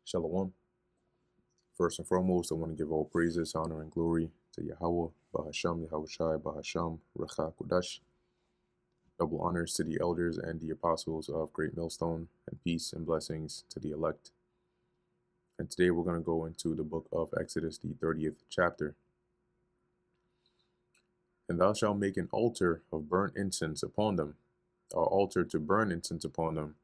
Shalom. First and foremost, I want to give all praises, honor, and glory to Yahweh, Bahasham, Yahushai, Bahasham, Recha Kudash. Double honors to the elders and the apostles of Great Millstone, and peace and blessings to the elect. And today we're going to go into the book of Exodus, the 30th chapter. And thou shalt make an altar of burnt incense upon them, an altar to burn incense upon them,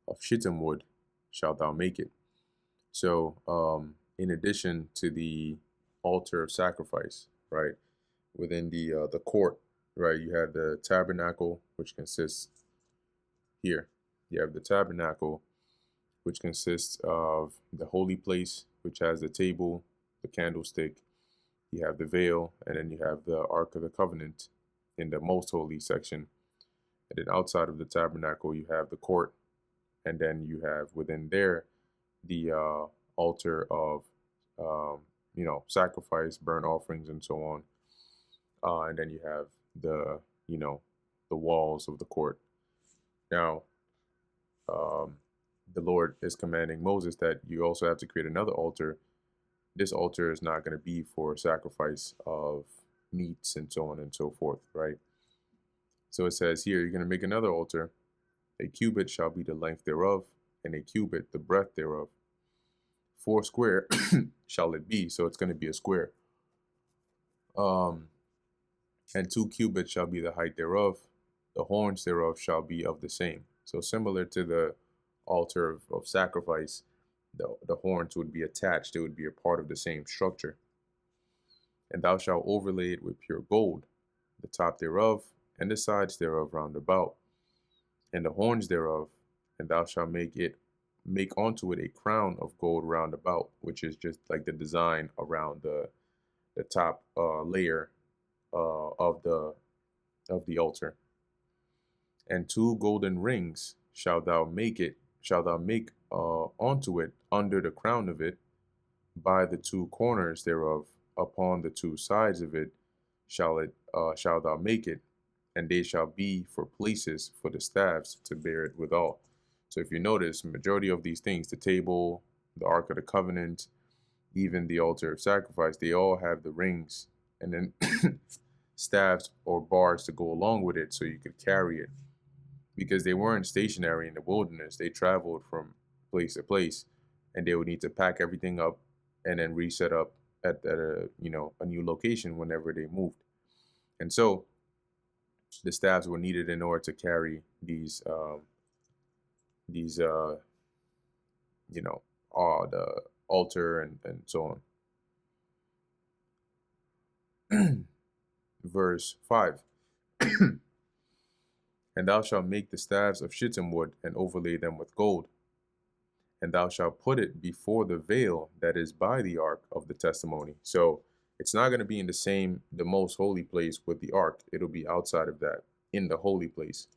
of shittim wood shalt thou make it. So, in addition to the altar of sacrifice, right, within the court, right, you have the tabernacle, which consists here. You have the tabernacle, which consists of the holy place, which has the table, the candlestick. You have the veil, and then you have the Ark of the Covenant in the most holy section. And then outside of the tabernacle, you have the court, and then you have within there the altar of sacrifice, burnt offerings, and so on. And then you have the walls of the court. Now, the Lord is commanding Moses that you also have to create another altar. This altar is not going to be for sacrifice of meats and so on and so forth, right? So it says here, you're going to make another altar. A cubit shall be the length thereof, and a cubit the breadth thereof. 4 square shall it be, so it's going to be a square. And 2 cubits shall be the height thereof. The horns thereof shall be of the same. So similar to the altar of sacrifice, the horns would be attached. It would be a part of the same structure. And thou shalt overlay it with pure gold, the top thereof, and the sides thereof round about, and the horns thereof, and thou shalt make onto it a crown of gold round about, which is just like the design around the top layer of the altar. And 2 golden rings shalt thou make onto it under the crown of it, by the 2 corners thereof, upon the 2 sides of it shalt thou make it, and they shall be for places for the staffs to bear it withal. So if you notice, majority of these things, the table, the Ark of the Covenant, even the altar of sacrifice, they all have the rings and then staffs or bars to go along with it so you could carry it. Because they weren't stationary in the wilderness. They traveled from place to place, and they would need to pack everything up and then reset up at a new location whenever they moved. And so the staffs were needed in order to carry the altar and so on. Verse 5. And thou shalt make the staves of shittim wood, and overlay them with gold. And thou shalt put it before the veil that is by the ark of the testimony. So it's not going to be in the most holy place with the ark. It'll be outside of that, in the holy place.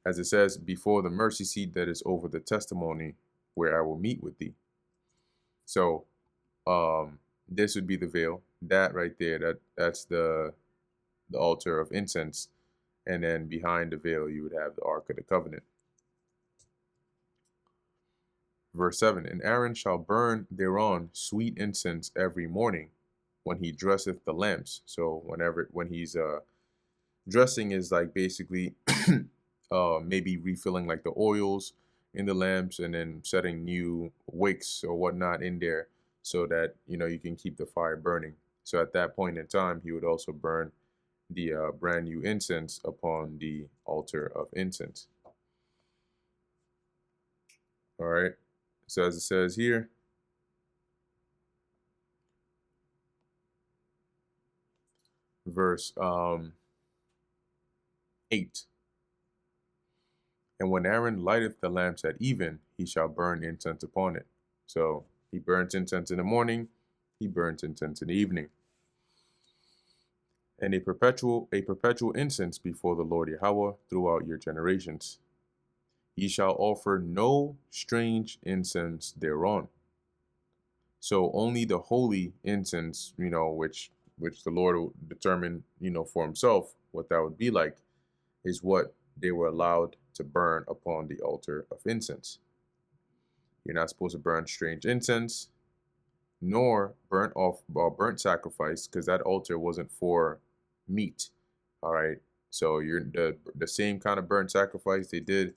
As it says, before the mercy seat that is over the testimony, where I will meet with thee. So this would be the veil. That right there, that's the altar of incense. And then behind the veil, you would have the Ark of the Covenant. Verse 7, and Aaron shall burn thereon sweet incense every morning when he dresseth the lamps. So when he's dressing is like basically maybe refilling like the oils in the lamps and then setting new wicks or whatnot in there so that, you can keep the fire burning. So at that point in time, he would also burn the brand new incense upon the altar of incense. All right. So as it says here, verse 8. And when Aaron lighteth the lamps at even, he shall burn incense upon it. So he burns incense in the morning, he burns incense in the evening. And a perpetual incense before the Lord Yahweh throughout your generations. Ye shall offer no strange incense thereon. So only the holy incense, which the Lord will determine, for himself what that would be like, is what they were allowed to burn upon the altar of incense. You're not supposed to burn strange incense, nor burnt sacrifice, because that altar wasn't for meat. All right. So you're the same kind of burnt sacrifice they did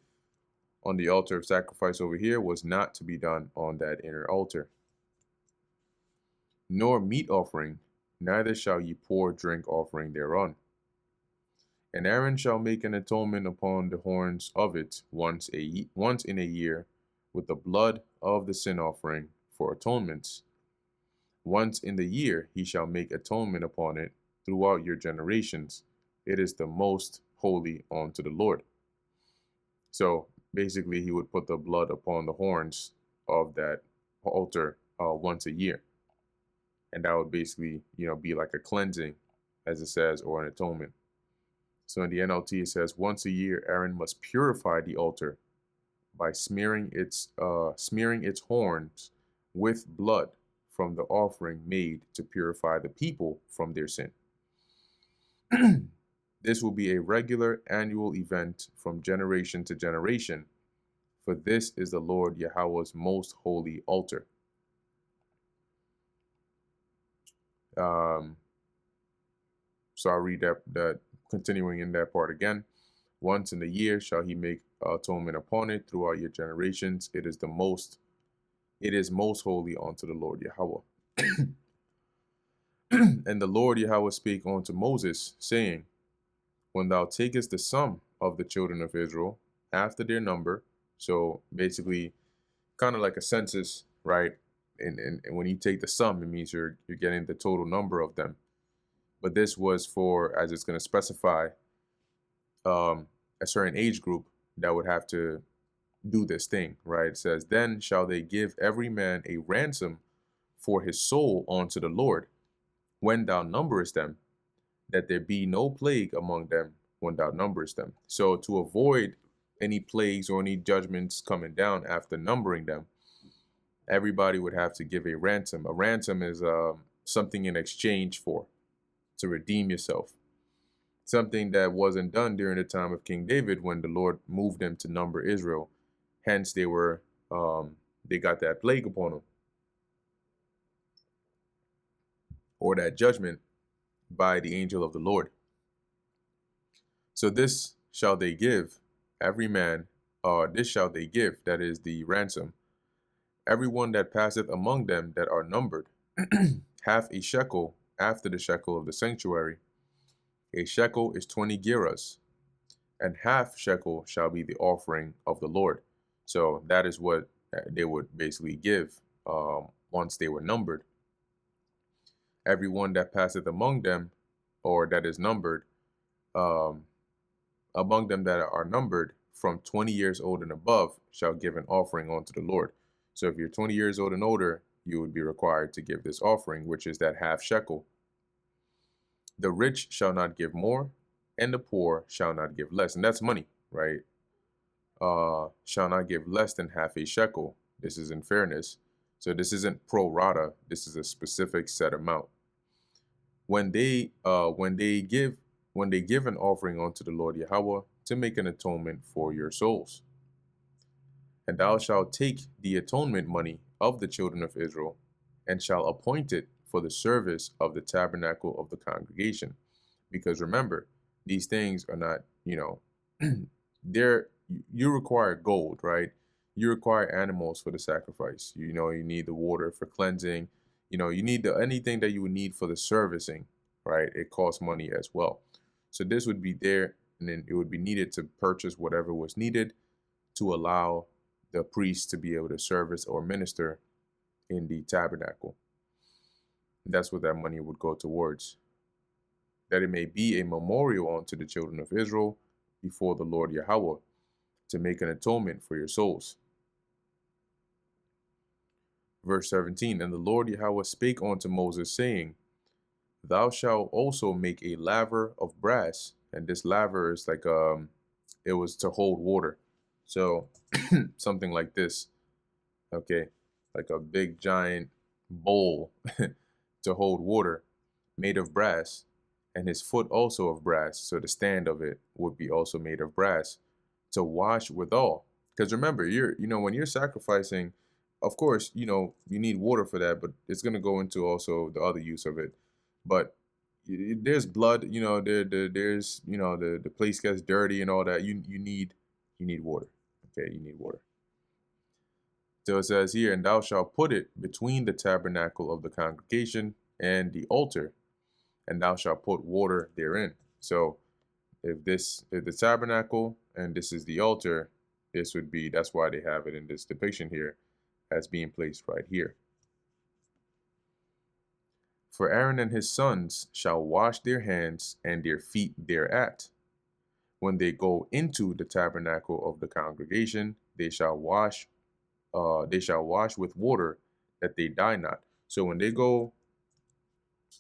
on the altar of sacrifice over here was not to be done on that inner altar. Nor meat offering, neither shall ye pour drink offering thereon. And Aaron shall make an atonement upon the horns of it once in a year with the blood of the sin offering for atonements. Once in the year he shall make atonement upon it throughout your generations. It is the most holy unto the Lord. So basically, he would put the blood upon the horns of that altar once a year, and that would basically, be like a cleansing, as it says, or an atonement. So in the NLT, it says, once a year, Aaron must purify the altar by smearing its horns with blood from the offering made to purify the people from their sin. This will be a regular annual event from generation to generation, for this is the Lord Yahweh's most holy altar. So I'll read that continuing in that part again. Once in the year shall he make atonement upon it throughout your generations. It is most holy unto the Lord Yahweh. And the Lord Yahweh spake unto Moses, saying, when thou takest the sum of the children of Israel after their number, so basically kind of like a census, right? And when you take the sum, it means you're getting the total number of them. But this was for, as it's going to specify, a certain age group that would have to do this thing, right? It says, then shall they give every man a ransom for his soul unto the Lord, when thou numberest them, that there be no plague among them when thou numberest them. So to avoid any plagues or any judgments coming down after numbering them, everybody would have to give a ransom. A ransom is something in exchange for, to redeem yourself. Something that wasn't done during the time of King David when the Lord moved them to number Israel. Hence they got that plague upon them, or that judgment by the angel of the Lord. So this shall they give every man, this shall they give, that is the ransom, everyone that passeth among them that are numbered, half a shekel after the shekel of the sanctuary. A shekel is 20 gerahs, and half shekel shall be the offering of the Lord. So that is what they would basically give once they were numbered. Everyone that passeth among them, or that is numbered, among them that are numbered from 20 years old and above, shall give an offering unto the Lord. So if you're 20 years old and older, you would be required to give this offering, which is that half shekel. The rich shall not give more, and the poor shall not give less. And that's money, right? Shall not give less than half a shekel. This is in fairness. So this isn't pro rata. This is a specific set amount. When they give an offering unto the Lord Yahweh to make an atonement for your souls. And thou shalt take the atonement money of the children of Israel, and shall appoint it for the service of the tabernacle of the congregation. Because remember, these things are not, you require gold, right? You require animals for the sacrifice. You need the water for cleansing. You need anything that you would need for the servicing, right? It costs money as well. So this would be there, and then it would be needed to purchase whatever was needed to allow the priest to be able to service or minister in the tabernacle. That's what that money would go towards. That it may be a memorial unto the children of Israel before the Lord Yahweh, to make an atonement for your souls. Verse 17, and the Lord Yahweh spake unto Moses, saying, thou shalt also make a laver of brass. And this laver is like, it was to hold water. So something like this, okay, like a big giant bowl to hold water, made of brass, and his foot also of brass. So the stand of it would be also made of brass, to wash withal. Because remember, when you're sacrificing, of course, you need water for that, but it's going to go into also the other use of it. But there's blood, there's, the place gets dirty and all that. You need water. Okay, you need water. So it says here, and thou shalt put it between the tabernacle of the congregation and the altar, and thou shalt put water therein. So if the tabernacle and this is the altar, that's why they have it in this depiction here as being placed right here. For Aaron and his sons shall wash their hands and their feet thereat. When they go into the tabernacle of the congregation, they shall wash with water, that they die not. So when they go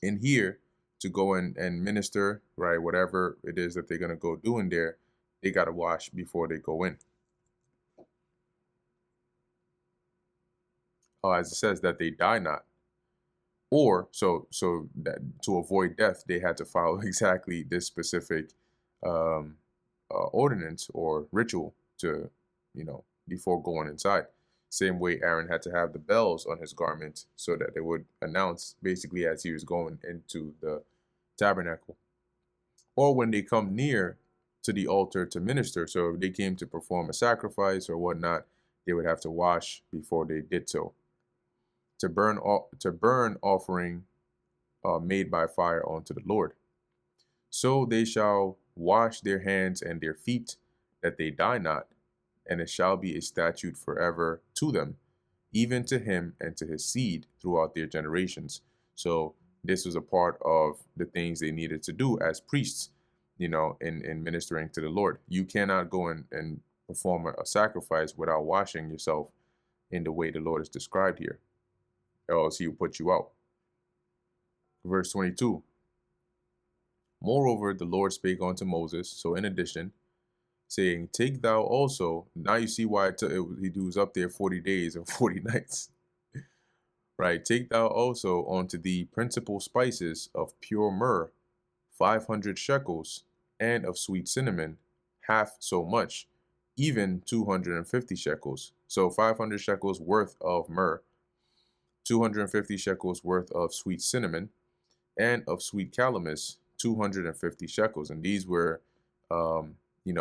in here to go and minister, right, whatever it is that they're going to go do in there, they got to wash before they go in. As it says, that they die not. Or so that to avoid death, they had to follow exactly this specific ordinance or ritual to, before going inside. Same way Aaron had to have the bells on his garment so that they would announce basically as he was going into the tabernacle. Or when they come near to the altar to minister, so if they came to perform a sacrifice or whatnot, they would have to wash before they did so. To burn offering made by fire unto the Lord. So they shall wash their hands and their feet, that they die not, and it shall be a statute forever to them, even to him and to his seed throughout their generations. So this was a part of the things they needed to do as priests, in ministering to the Lord. You cannot go and perform a sacrifice without washing yourself in the way the Lord is described here, or else he will put you out. Verse 22. Moreover, the Lord spake unto Moses, so in addition, saying, take thou also, now you see why he was up there 40 days and 40 nights, right? Take thou also unto thee principal spices of pure myrrh, 500 shekels, and of sweet cinnamon, half so much, even 250 shekels. So 500 shekels worth of myrrh, 250 shekels worth of sweet cinnamon, and of sweet calamus, 250 shekels. And these were,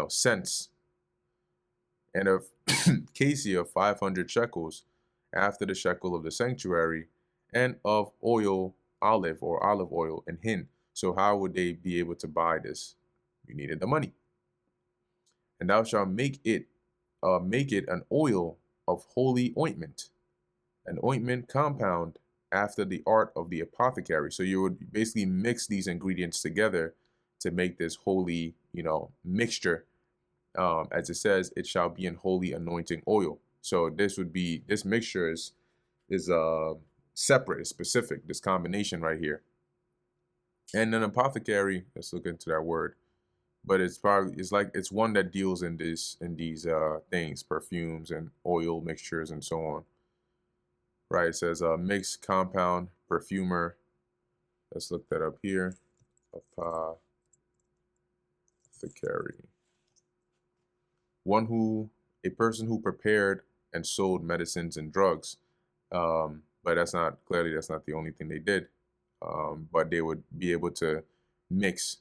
cents. And of cassia, 500 shekels, after the shekel of the sanctuary, and of olive oil, and hin. So how would they be able to buy this? You needed the money. And thou shalt make it an oil of holy ointment, an ointment compound after the art of the apothecary. So you would basically mix these ingredients together to make this holy, mixture. As it says, it shall be an holy anointing oil. So this mixture is separate, is specific, this combination right here. And an apothecary, let's look into that word, but it's one that deals in these things, perfumes and oil mixtures and so on. Right, it says mixed compound perfumer. Let's look that up here. Apothecary. A person who prepared and sold medicines and drugs. But that's not the only thing they did. But they would be able to mix,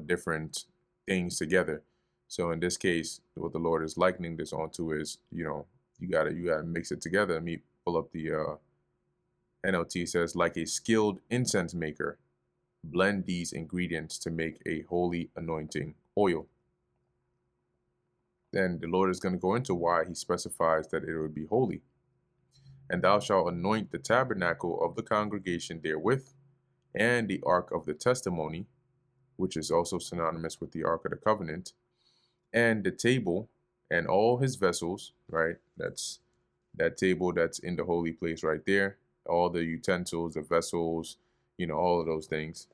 different things together. So in this case, what the Lord is likening this onto is, you gotta mix it together. Let me pull up the NLT. Says, like a skilled incense maker, blend these ingredients to make a holy anointing oil. Then the Lord is going to go into why he specifies that it would be holy. And thou shalt anoint the tabernacle of the congregation therewith, and the ark of the testimony, which is also synonymous with the ark of the covenant, and the table and all his vessels, right? That's that table that's in the holy place right there. All the utensils, the vessels, all of those things.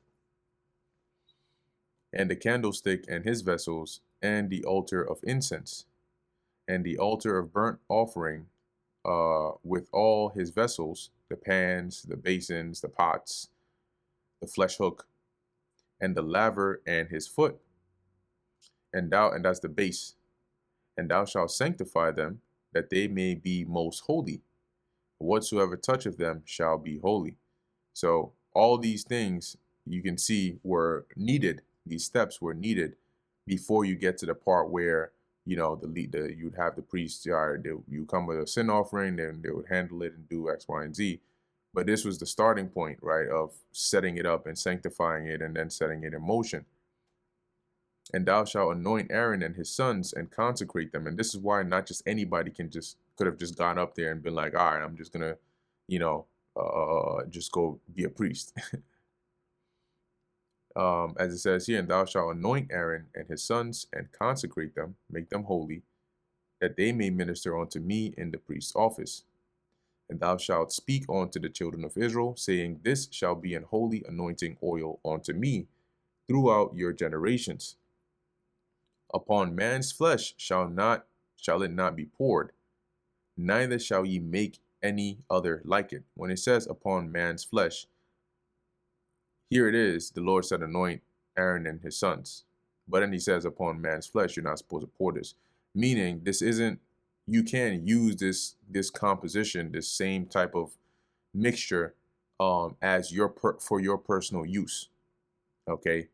And the candlestick and his vessels, and the altar of incense, and the altar of burnt offering, with all his vessels, the pans, the basins, the pots, the flesh hook, and the laver and his foot. And that's the base. And thou shalt sanctify them, that they may be most holy. Whatsoever toucheth them shall be holy. So all these things you can see were needed. These steps were needed before you get to the part where you'd have the priest. You come with a sin offering, then they would handle it and do X, Y, and Z. But this was the starting point, right, of setting it up and sanctifying it and then setting it in motion. And thou shalt anoint Aaron and his sons and consecrate them. And this is why not just anybody could have just gone up there and been like, all right, I'm just gonna, just go be a priest. As it says here, and thou shalt anoint Aaron and his sons and consecrate them, make them holy, that they may minister unto me in the priest's office. And thou shalt speak unto the children of Israel, saying, this shall be an holy anointing oil unto me throughout your generations. Upon man's flesh shall it not be poured, neither shall ye make any other like it. When it says upon man's flesh, here it is, the Lord said, anoint Aaron and his sons. But then he says, upon man's flesh, you're not supposed to pour this. Meaning, this isn't, you can't use this composition, this same type of mixture, as for your personal use. Okay,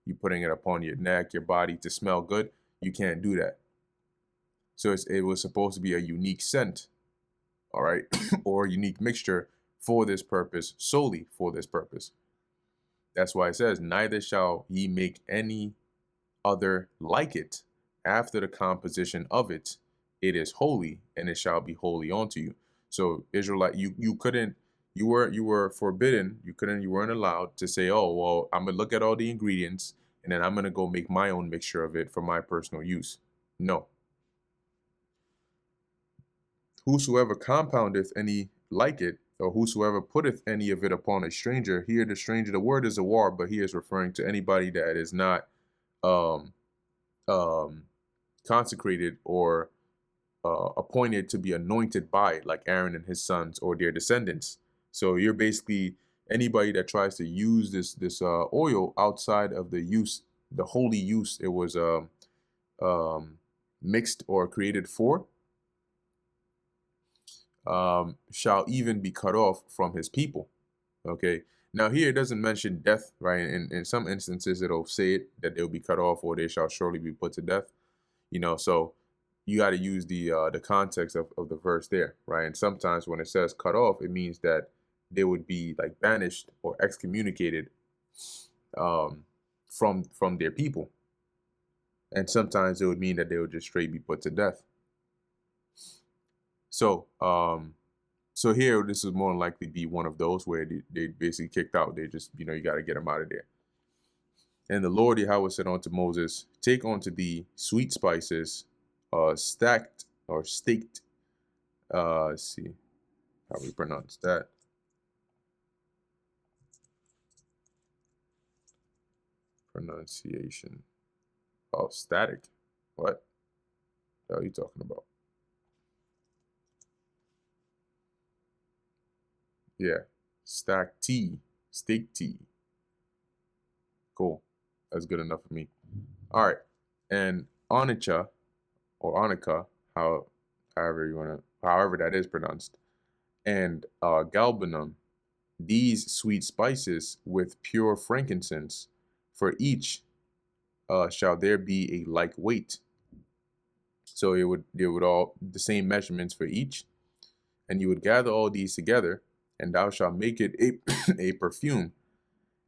you putting it upon your neck, your body to smell good. You can't do that. So it was supposed to be a unique scent, all right, or a unique mixture for this purpose, solely for this purpose. That's why it says, neither shall ye make any other like it. After the composition of it, it is holy, and it shall be holy unto you. So Israelite, you were forbidden, you weren't allowed to say, oh, well, I'm gonna look at all the ingredients and then I'm gonna go make my own mixture of it for my personal use. No. Whosoever compoundeth any like it, or whosoever putteth any of it upon a stranger, here the stranger, the word is a war, but he is referring to anybody that is not consecrated or appointed to be anointed by it, like Aaron and his sons or their descendants. So you're basically anybody that tries to use this oil outside of the holy use it was mixed or created for, shall even be cut off from his people. Okay. Now here it doesn't mention death, right? In some instances it'll say it that they'll be cut off or they shall surely be put to death. So you got to use the context of the verse there, right? And sometimes when it says cut off, it means that they would be like banished or excommunicated from their people. And sometimes it would mean that they would just straight be put to death. So so here this is more likely be one of those where they basically kicked out. They just, you got to get them out of there. And the Lord Yahweh said unto Moses, take unto thee sweet spices, stacked or staked. Let's see how we pronounce that. Pronunciation. Oh, static. What the hell are you talking about? Yeah, stack tea, steak tea. Cool. That's good enough for me. All right. And onycha or onica, however that is pronounced, and galbanum, these sweet spices with pure frankincense, for each shall there be a like weight. So it would all the same measurements for each, and you would gather all these together, and thou shalt make it a perfume,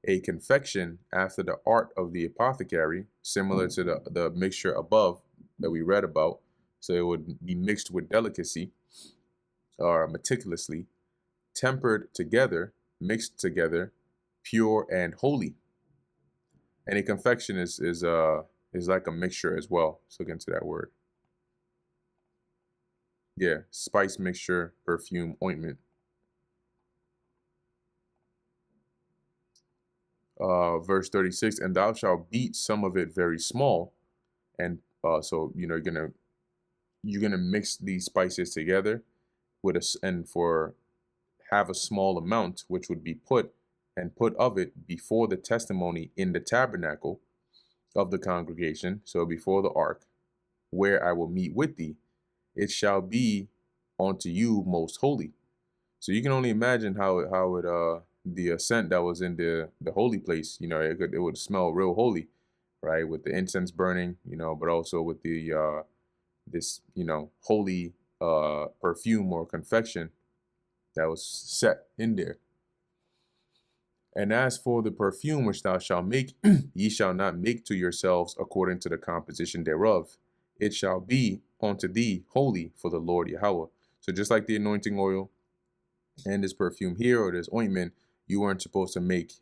a confection after the art of the apothecary, similar to the mixture above that we read about. So it would be mixed with delicacy, or meticulously, tempered together, mixed together, pure and holy. And a confection is like a mixture as well. Let's look into that word. Yeah, spice mixture, perfume, ointment. Verse 36, and thou shalt beat some of it very small. And so you're gonna mix these spices together have a small amount, which would be put of it before the testimony in the tabernacle of the congregation, so before the ark, where I will meet with thee. It shall be unto you most holy. So you can only imagine how it the scent that was in the holy place, it would smell real holy, right? With the incense burning, but also with the this, holy perfume or confection that was set in there. And as for the perfume which thou shalt make, ye shall not make to yourselves according to the composition thereof. It shall be unto thee holy for the Lord Yahweh. So just like the anointing oil and this perfume here or this ointment, you weren't supposed to make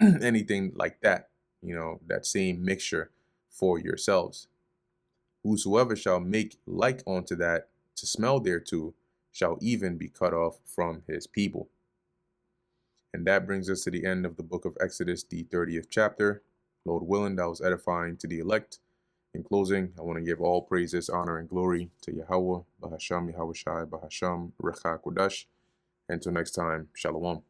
anything like that, that same mixture for yourselves. Whosoever shall make like unto that to smell thereto shall even be cut off from his people. And that brings us to the end of the book of Exodus, the 30th chapter. Lord willing, that was edifying to the elect. In closing, I want to give all praises, honor, and glory to Yahweh, Bahasham Yahweh Shai, Bahasham Recha Kodash. Until next time, Shalom.